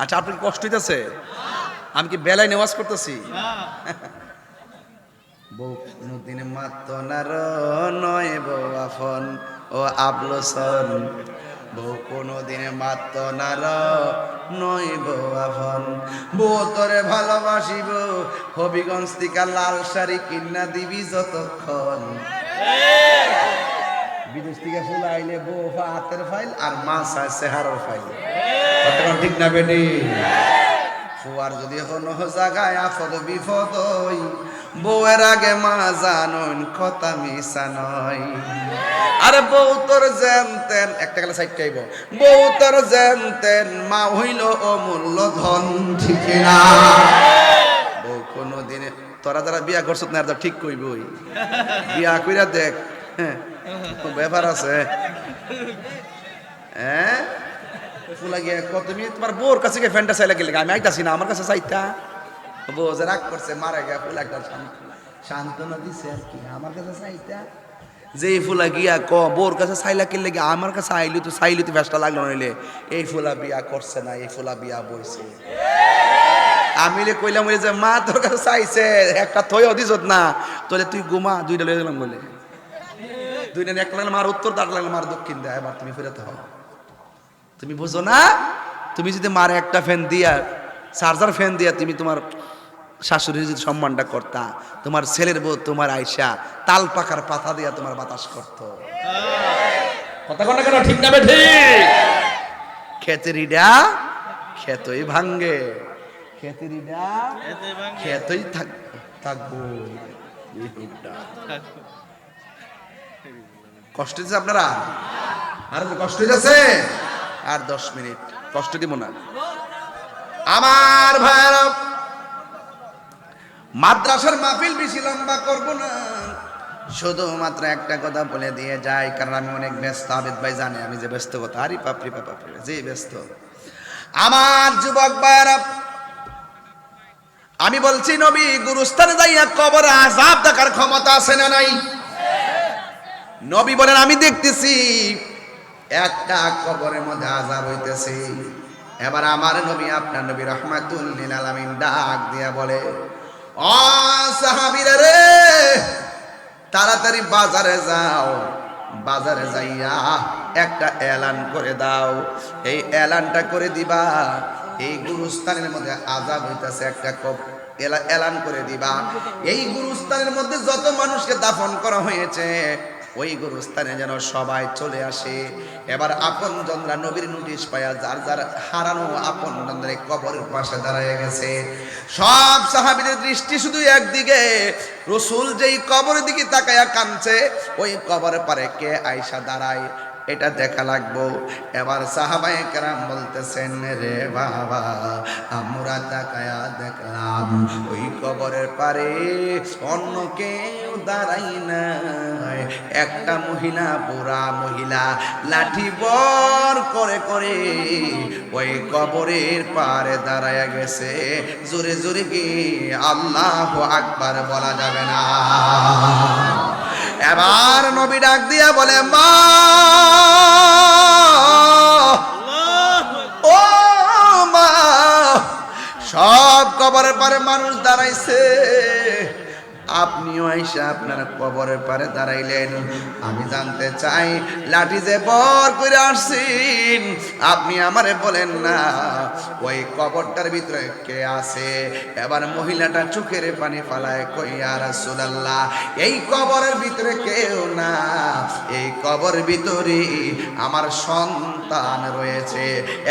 আচ্ছা, আপনার কষ্ট হইতেছে? আমি কি বেলায় নেওয়াজ করতেছি? বউ কোনদিন মাত নার নয় বউ আফন ও আবলসন, বউ কোনদিন মাত নার নয় বউ আফন, বউ তোরে ভালোবাসিব হবিগঞ্জ থেকে লাল শাড়ি কিনা দিবি যতক্ষণ, বিদেশ থেকে ফুল আইলে বউ হাতের ফাইল আর মাছ আছে হারের ফাইল, ঠিক না বেটি? ফুয়ার যদি কোনো জায়গায় আফদ বিপদ হই, বউয়ের আগে মা জানুন কথা মিশা নয়। আরে বউ তোর জানতেন, একটা গেলে সাইড খাইব, বউ তোর জানতেন মা হইল অমূল্য ধন, ঠিক না? বউ কোনোদিন, তোরা যারা বিয়া করছ না ঠিক কইবই, বিয়া কইরা দেখ, হ্যাঁ ব্যাপার আছে। হ্যাঁ ফুলা গিয়ে তুমি তোমার বউর কাছে গিয়ে ফ্যানটা চাইলে গেলে, আমি আইতাছি না, আমার কাছে চাইতা। বউ যে রাগ করছে, মারা গিয়া ফুলা একটা সান্ত্বনা দিছে আর কি, আমার কাছে চাইতা। যে ফুলা গিয়া বউর কাছে চাইলা কিনলে গিয়ে আমার কাছে আইলি তো চাইলি তো ব্যস্ত লাগলো, নইলে এই ফুলা বিয়া করছে না, এই ফুলা বিয়া বইছে। আমি কইলাম যে মা তোর কাছে চাইছে একটা থইও দিছত না, তোলে তুই ঘুমা, দুইটা লয়ে গেলাম বলে, দুইটা একটা লাগলে মার উত্তর, দাঁড় লাগলে মার দক্ষিণ দেয়, এবার তুমি ফেরাতে হও। তুমি বুঝো না? তুমি যদি মারে একটা ফ্যান দিয়া, চার্জার ফ্যান দিয়া তুমি তোমার শাশুড়ির যদি সম্মানটা করতা, তোমার ছেলের বউ তোমার আয়সা তাল পাখার পাতা দিয়া তোমার বাতাস করতো। কথা কোন কেন ঠিক না বেঠি? খেতেরিডা খেতই ভাঙ্গে, খেতেরিডা খেতই থাকবো। কষ্ট হচ্ছে আপনারা? আর কষ্ট হইতেছে? আর 10 মিনিট কষ্ট দিব না আমার ভাইরা। মাদ্রাসার মাহফিল বেশি লম্বা করব না, শুধুমাত্র একটা কথা বলে দিয়ে যাই, কারণ আমি অনেক ব্যস্ত। আবেদ ভাই জানে আমি যে ব্যস্ত, কথা আরে পাপড়ি পাপড়ি যে ব্যস্ত। আমার যুবক ভাইরা, আমি বলছি নবী গুরুস্থানে যাইয়া কবরে আযাব দেখার ক্ষমতা আছে না নাই? নবী বলেন আমি দেখতেছি একটা কবরের মধ্যে আযাব হইতেছে। এবার আমার নবী, আপনার নবী রাহমাতুল লিল আলামিন ডাক দিয়া বলে, ও সাহাবীরা রে, তাড়াতাড়ি বাজারে যাও, বাজারে যাইয়া একটা এলান করে দাও। এই এলানটা করে দিবা, এই গুরুস্থানের মধ্যে আযাব হইতেছে, একটা এলান করে দিবা। এই গুরুস্থানের মধ্যে যত মানুষকে দাফন করা হয়েছে, ওই গুরুস্থানে যেন সবাই চলে আসে। এবার আপনজনরা নবীর নোটিশ পায়া যার যার হারানো আপনজনরা কবরের পাশে দাঁড়ায় গেছে। সব সাহাবীদের দৃষ্টি শুধু একদিকে, রাসূল যেই কবরের দিকে তাকায়া কাঁদছে, ওই কবরের পারে কে আয়েশা দাঁড়ায়। এটা দেখা লাগবো। এবার সাহাবায়ে কেরাম বলতেছেন, রে বাবা আমরা তাকায়া দেখলাম ওই কবরের পারে অন্য কেউ দাঁড়াই নাই, একটা মহিলা, বুড়া মহিলা লাঠি বর করে করে ওই কবরের পারে দাঁড়ায়া গেছে। জোরে জোরে কি আল্লাহু আকবার বলা যাবে না? এবার নবী ডাক দিয়া বলে, মা ও মা, সব কবরের পারে মানুষ দাঁড়াইছে, আপনিও আইসা আপনার কবরের পারে দাঁড়াইলেন। আমি জানতে চাই লাঠি যে বর করে আসছেন আপনি আমারে বলেন না ওই কবরটার ভিতরে কে আছে? এবার মহিলাটা চোখের পানি ফালায় কই, ইয়া রাসূলুল্লাহ এই কবরের ভিতরে কেউ না, এই কবরের ভিতরে আমার সন্তান রয়েছে।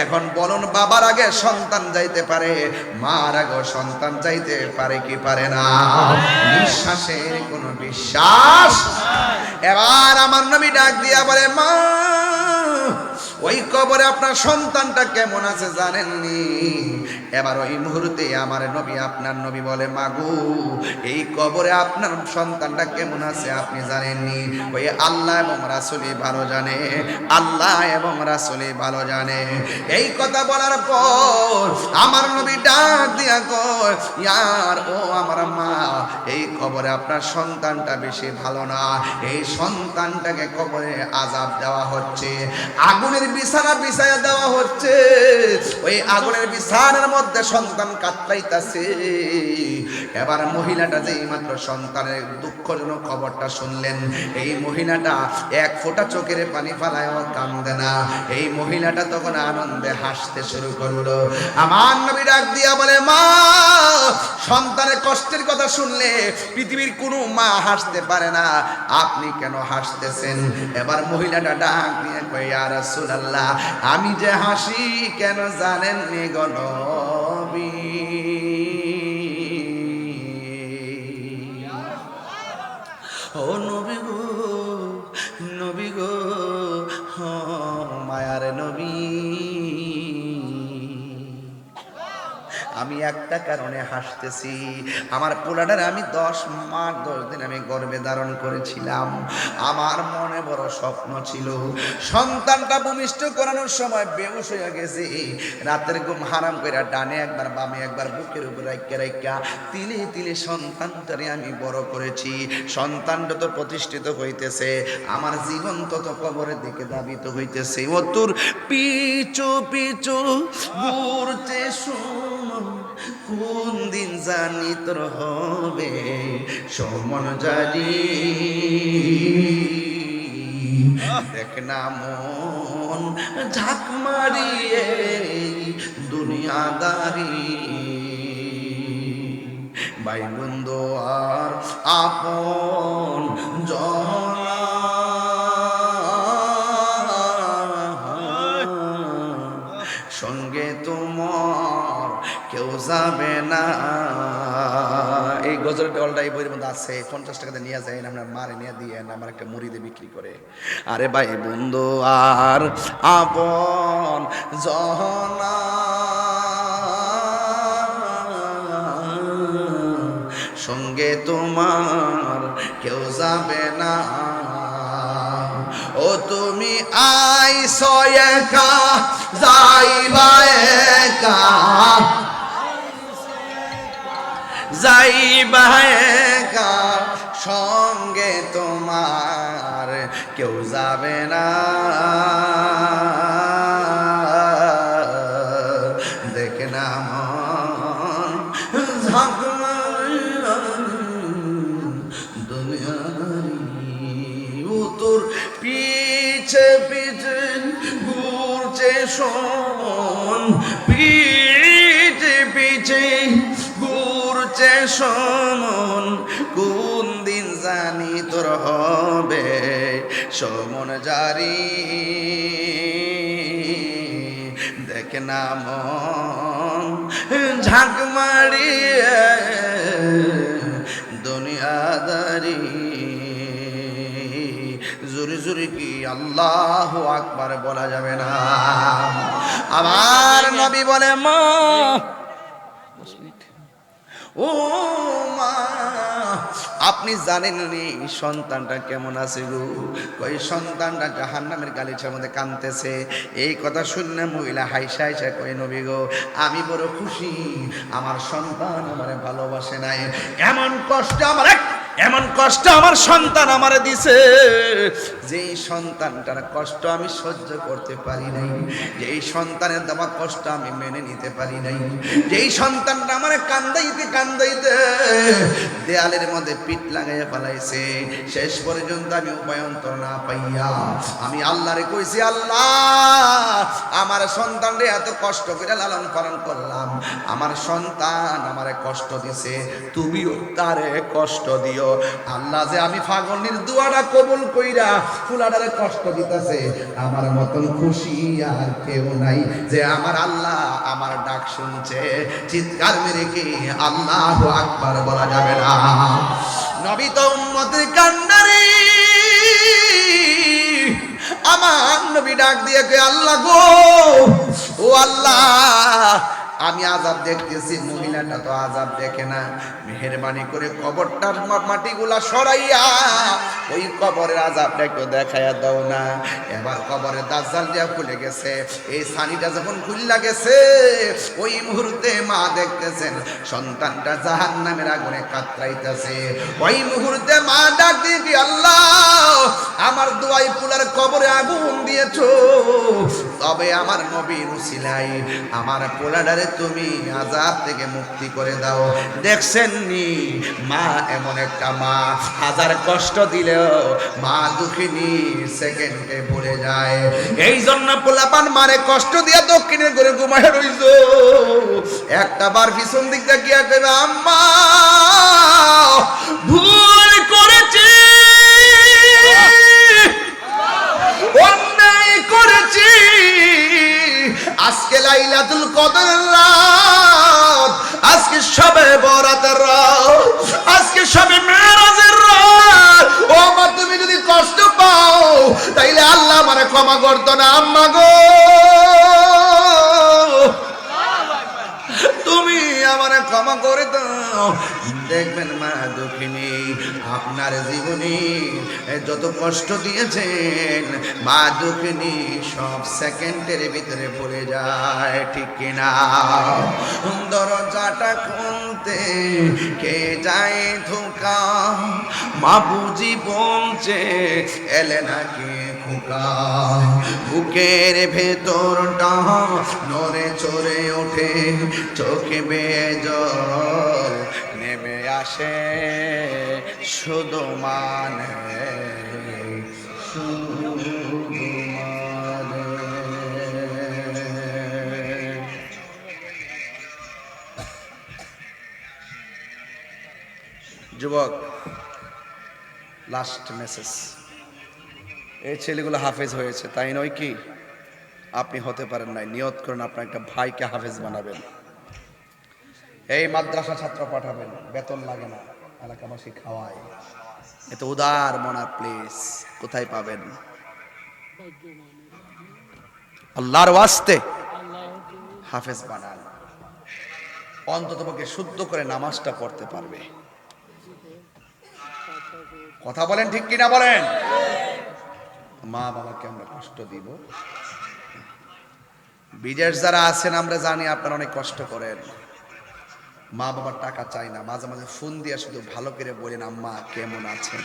এখন বলুন, বাবার আগে সন্তান যাইতে পারে, মার আগে সন্তান যাইতে পারে কি পারে না? বিশ্বাসের কোনো বিশ্বাস। এবার আমার নবী ডাক দিয়া বলে, মা ওই কবরে আপনার সন্তানটা কেমন আছে জানেননি? এবার ওই মুহূর্তে আমার নবী, আপনার নবী বলে, মাগো এই কবরে আপনার সন্তানটা কেমন আছে আপনি জানেননি? ওই আল্লাহ এবং রাসূলই ভালো জানে, আল্লাহ এবং রাসূলই ভালো জানে। এই কথা বলার পর আমার নবী ডাক দিয়া কয়, ইয়ার ও আমার মা, এই কবরে আপনার সন্তানটা বেশি ভালো না, এই সন্তানটাকে কবরে আযাব দেওয়া হচ্ছে, আগুনের বিছানা বিছায়া দেওয়া হচ্ছে, ওই আগুনের বিছানার মধ্যে সন্তান কাতরাইতাছে। এবার মহিলাটা যেই মাত্র সন্তানের দুঃখজনক খবরটা শুনলেন, এই মহিলাটা এক ফোঁটা চোখের পানি ফালায় কান্দে না, এই মহিলাটা তখন আনন্দে হাসতে শুরু করলো। আমার নবী ডাক দিয়া বলে, মা সন্তানের কষ্টের কথা শুনলে পৃথিবীর কোনো মা হাসতে পারে না, আপনি কেন হাসতেছেন? এবার মহিলাটা ডাক দিয়ে কয়, ইয়া রাসূলুল্লাহ আমি যে হাসি কেন জানেননি গো নবী? ও নবী গো, নবী গো, মায়ার নবী, আমি একটা কারণে হাসতেছি। আমার পোলাটার আমি 10 মাস 10 দিন আমি গর্ভে ধারণ করেছিলাম। আমার মনে বড় স্বপ্ন ছিল, সন্তানটা ভূমিষ্ঠ করানোর সময় বেহুশ হয়ে গেছে, রাতের ঘুম হারাম করে ডানে একবার বামে একবার বুকের উপর রাইকা তিলে তিলে সন্তানটারে আমি বড় করেছি। সন্তানটা তো প্রতিষ্ঠিত হইতেছে, আমার জীবন তত কবরের দিকে ধাবিত হইতেছে। ও তোর পিছু পিছু ঘুরতে শুন, কোন দিন জানি তোর হবে সমন জানি, দেখ না মন ঝাঁক মারিয়ে দুনিয়াদারি, ভাই বন্ধু আর আপন জনা সঙ্গে তোমার কেউ যাবে না। এই গজলের ডলটা এই বইয়ের মধ্যে আছে, 50 টাকাতে নিয়ে যায়, আপনার মারে নিয়ে দিয়ে আমার একটা মুড়িতে বিক্রি করে। আরে ভাই বন্ধু আর আপন জনা সঙ্গে তোমার কেউ যাবে না। ও তুমি আইছো একা যাইবা একা, যাইবা একা সঙ্গে তোমার কেউ যাবে না। দেখে না মন ঝাঁক তোর পিছে পিছে ঘুরছে শোন, পিছে পিছে ঘুরছে শোন, কোন দিন জানি তোর হবে সমন জারি, দেখ না মন ঝাঁক মারিয়ে দুনিয়াদারি, জোরে জোরে কি আল্লাহু আকবার বলা যাবে না? আমার নবী বলে মা, ও মা, আপনি জানেন নি সন্তানটা কেমন আছে গো? ওই সন্তানটা জাহান্নামের গালিচার মধ্যে কাঁদতেছে। এই কথা শুনে মহিলা হাইসা হাইসা কই নবী গো, আমি বড় খুশি, আমার সন্তান আমারে ভালোবাসে নাই। এমন কষ্ট আমার সন্তান আমারে দিছে, যেই সন্তানটার কষ্ট আমি সহ্য করতে পারি নাই, যেই সন্তানের দেওয়া কষ্ট আমি মেনে নিতে পারি নাই, যেই সন্তানটা আমারে কান্দাইতে কান্দাইতে দেয়ালের মধ্যে পিঠ লাগাইয়া ফেলাইছে। শেষ পর্যন্ত আমি উপায়ন্তর না পাইয়া আমি আল্লাহরে কইছি, আল্লাহ আমার সন্তানরে এত কষ্ট করে লালন পালন করলাম, আমার সন্তান আমারে কষ্ট দিছে, তুমিও তারে কষ্ট দিও। আল্লাহ যে আমি পাগলের দুয়াটা কবুল কইরা ফুলাডারে কষ্ট দিতেছে, আমার মতন খুশি আর কেউ নাই যে আমার আল্লাহ আমার ডাক শুনছে। চিৎকার মেরে কি আল্লাহু আকবার বলা যাবে না? নবী তো উম্মতের কান্নারে, আমার নবী ডাক দিয়ে কে আল্লাহ গো, ও আল্লাহ আমি আযাব দেখতেছি, মহিলাটা তো আযাব দেখে না, মেহেরবানি করে কবরটার মাটিগুলা সরাইয়া ওই কবরের আযাবটা একটু দেখাইয়া দাও না। এবার কবরের দাজ্জাল দিয়া খুলে গেছে, এই সানিটা যখন খুললা গেছে ওই মুহূর্তে মা দেখতেছেন সন্তানটা জাহান্নামের আগুনে কাতরাইতেছে। ওই মুহূর্তে মা ডাক দিয়ে কি আল্লাহ আমার দোয়াই ফুলার কবরে আগুন দিয়েছো, তবে আমার নবীর উসিলাই আমার পোলাডারে তুমি আযাব থেকে মুক্তি করে দাও। দেখছেন নি মা এমন একটা মা, হাজার কষ্ট দিলেও মা দুঃখিনী সেকেন্ডে ভুলে যায়। এই জন্য পোলাপান মারে কষ্ট দিয়ে দক্ষিণের ঘরে ঘুমায় রইছো, একটা বার পিছন দিক দেখিয়া কইবে আম্মা ভুল করেছি, অন্যায় করেছি, আজকে লাইলাতুল কদরের রাত, আজকে শবে বরাতের রাত, আজকে শবে মেরাজের রাত। ও মা তুমি যদি কষ্ট পাও তাইলে আল্লাহ আমারে ক্ষমা করতো না? আম্মা গো তুমি আমারে ক্ষমা করে দাও। দেখবেন মা দুঃখিনী আপনার জীবনে যত কষ্ট দিয়েছেন মা দুঃখিনী সব সেকেন্ডের ভিতরে ভুলে যায়, ঠিক কিনা? দরজাটা খুলতে কে যায় ধোকা, মা বুঝি বলছে এলে নাকি খোকা, বুকের ভেতরটা নড়ে চড়ে ওঠে, চোখে বেয়ে জল নেমে আসে, শুধু মানে যুবক, লাস্ট মেসেজ, এই ছেলেগুলো হাফেজ হয়েছে তাই নয় কি? আপনি হতে পারেন নাই, নিয়ত করেন আপনার একটা ভাইকে হাফেজ বানাবেন, এই মাদ্রাসা ছাত্র পাঠাবেন, বেতন লাগে না, এলাকাবাসী খাওয়ায়, এত উদার মনা প্লিজ কোথায় পাবেন? আল্লাহর ওয়াস্তে হাফেজ বানান, অন্ততপক্ষে শুদ্ধ করে নামাজটা পড়তে পারবে। কথা বলেন ঠিক কিনা বলেন? মা বাবাকে আমরা কষ্ট দিব। বিদেশ যারা আছেন আমরা জানি আপনারা অনেক কষ্ট করেন, মা বাবার টাকা চাই না, মাঝে মাঝে ফোন দিয়ে শুধু ভালো করে বলেন আম্মা কেমন আছেন,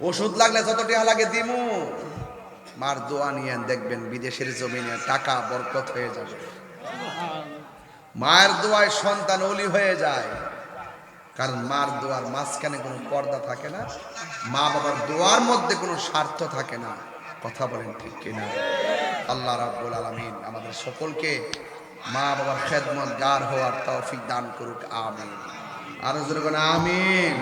ওষুধ লাগলে যত টাকা লাগে দিমু, মার দোয়া নিয়ে দেখবেন বিদেশের জমিনে টাকা বরকত হয়ে যাবে। মায়ের দোয়ায় সন্তান ওলি হয়ে যায়, কারণ মার দোয়ার মাঝখানে কোনো পর্দা থাকে না, মা বাবার দোয়ার মধ্যে কোনো স্বার্থ থাকে না। কথা বলেন ঠিক কিনা? আল্লাহ রাব্বুল আলামিন আমাদের সকলকে মা বাবার খেদমত গার হওয়ার তৌফিক দান করুক, আমিন। আরো জোরে বলেন আমিন।